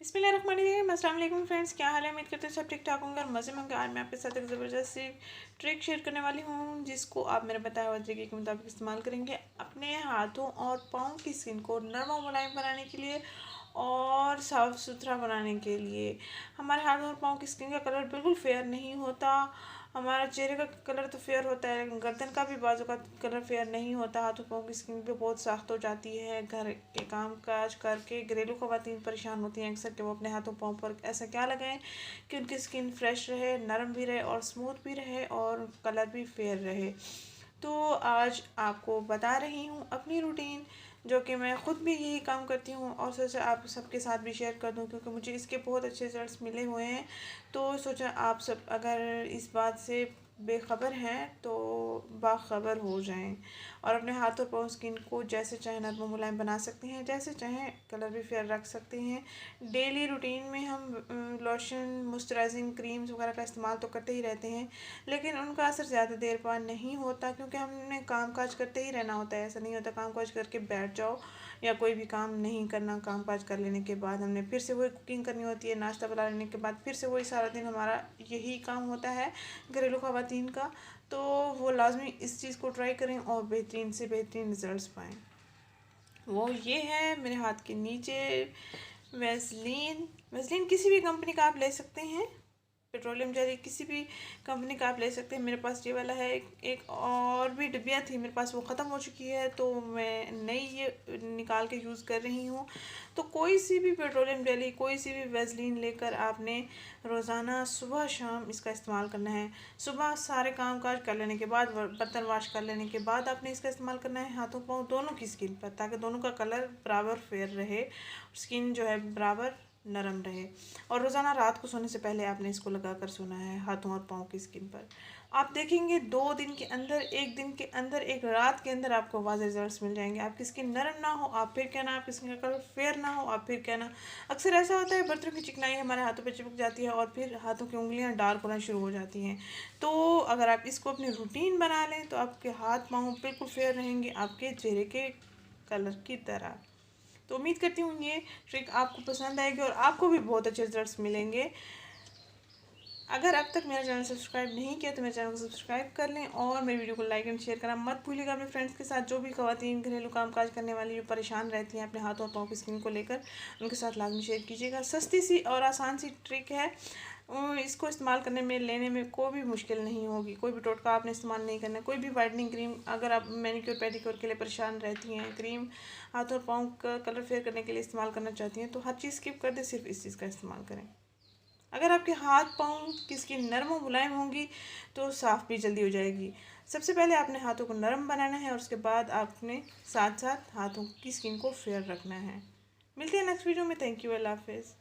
बिस्मिल्लाहिर्रहमानिर्रहीम। अस्सलाम वालेकुम फ्रेंड्स, क्या हाल है? उम्मीद करते हैं सब ठीक ठाक होंगे और मज़े में होंगे। आज मैं आपके साथ एक ज़बरदस्त सी ट्रिक शेयर करने वाली हूँ जिसको आप मेरे बताए हुए तरीके के मुताबिक इस्तेमाल करेंगे अपने हाथों और पाँव की स्किन को नरम और मुलायम बनाने के लिए और साफ़ सुथरा बनाने के लिए। हमारे हाथों और पाँव की स्किन का कलर बिल्कुल फेयर नहीं होता। हमारा चेहरे का कलर तो फेयर होता है लेकिन गर्दन का भी बाजू का कलर फेयर नहीं होता। हाथों पाँव की स्किन भी बहुत सख्त हो जाती है। घर के काम काज करके घरेलू ख़वातीन परेशान होती हैं अक्सर कि वो अपने हाथों पाँव पर ऐसा क्या लगाएं कि उनकी स्किन फ्रेश रहे, नरम भी रहे और स्मूथ भी रहे और कलर भी फेयर रहे। तो आज आपको बता रही हूँ अपनी रूटीन, जो कि मैं ख़ुद भी यही काम करती हूँ और सोचा आप सबके साथ भी शेयर कर दूँ क्योंकि मुझे इसके बहुत अच्छे रिजल्ट्स मिले हुए हैं। तो सोचा आप सब अगर इस बात से बेखबर हैं तो बाखबर हो जाएं और अपने हाथों पाँव स्किन को जैसे चाहे नरम मुलायम बना सकते हैं, जैसे चाहें कलर भी फेयर रख सकते हैं। डेली रूटीन में हम लोशन, मॉइस्चराइजिंग क्रीम्स वगैरह का इस्तेमाल तो करते ही रहते हैं लेकिन उनका असर ज़्यादा देर बाद नहीं होता क्योंकि हमने काम काज करते ही रहना होता है। ऐसा नहीं होता काम काज करके बैठ जाओ या कोई भी काम नहीं करना। काम काज कर लेने के बाद हमने फिर से वही कुकिंग करनी होती है, नाश्ता बना लेने के बाद फिर से वही सारा दिन हमारा यही काम होता है घरेलू ख़वातीन का। तो वो लाजमी इस चीज़ को ट्राई करें और बेहतरीन से बेहतरीन रिज़ल्ट्स पाएँ। वो ये है मेरे हाथ के नीचे वैसलीन। वैसलीन किसी भी कंपनी का आप ले सकते हैं, पेट्रोलियम जेली किसी भी कंपनी का आप ले सकते हैं। मेरे पास ये वाला है। एक और भी डिब्बियाँ थी मेरे पास, वो ख़त्म हो चुकी है तो मैं नई ये निकाल के यूज़ कर रही हूँ। तो कोई सी भी पेट्रोलियम जेली, कोई सी भी वैसलीन लेकर आपने रोज़ाना सुबह शाम इसका इस्तेमाल करना है। सुबह सारे काम काज कर लेने के बाद, बर्तन वाश कर लेने के बाद आपने इसका इस्तेमाल करना है हाथों पाँव दोनों की स्किन पर, ताकि दोनों का कलर बराबर फेयर रहे, स्किन जो है बराबर नरम रहे। और रोज़ाना रात को सोने से पहले आपने इसको लगा कर सोना है हाथों और पाँव की स्किन पर। आप देखेंगे 2 दिन के अंदर, 1 दिन के अंदर, 1 रात के अंदर आपको वाज़ेह रिजल्ट्स मिल जाएंगे। आपकी स्किन नरम ना हो आप फिर कहना, आपकी स्किन का कलर फेयर ना हो आप फिर कहना। अक्सर ऐसा होता है बर्तनों की चिकनाई हमारे हाथों पर चिपक जाती है और फिर हाथों की उंगलियां डार्क होना शुरू हो जाती हैं। तो अगर आप इसको अपनी रूटीन बना लें तो आपके हाथ पाँव बिल्कुल फेयर रहेंगे, आपके चेहरे के कलर की तरह। तो उम्मीद करती हूँ ये ट्रिक आपको पसंद आएगी और आपको भी बहुत अच्छे रिजल्ट्स मिलेंगे। अगर अब तक मेरा चैनल सब्सक्राइब नहीं किया तो मेरे चैनल को सब्सक्राइब कर लें और मेरी वीडियो को लाइक एंड शेयर करना मत भूलिएगा अपने फ्रेंड्स के साथ। जो भी ख़वातीन घरेलू काम काज करने वाली जो परेशान रहती हैं अपने हाथों और पाँव की स्किन को लेकर, उनके साथ लाजमी शेयर कीजिएगा। सस्ती सी और आसान सी ट्रिक है। इसको इस्तेमाल करने में, लेने में कोई भी मुश्किल नहीं होगी। कोई भी टोटका आपने इस्तेमाल नहीं करना। कोई भी वाइटनिंग क्रीम, अगर आप मैनिक्योर पेडिक्योर के लिए परेशान रहती हैं, क्रीम हाथ और पाँव का कलर फेयर करने के लिए इस्तेमाल करना चाहती हैं तो हर चीज़ स्किप कर दें, सिर्फ इस चीज़ का इस्तेमाल करें। अगर आपके हाथ पाँव की स्किन नरम और मुलायम होंगी तो साफ़ भी जल्दी हो जाएगी। सबसे पहले आपने हाथों को नरम बनाना है और उसके बाद आपने साथ साथ हाथों की स्किन को फेयर रखना है। मिलते हैं नेक्स्ट वीडियो में। थैंक यू, अल्लाह हाफिज़।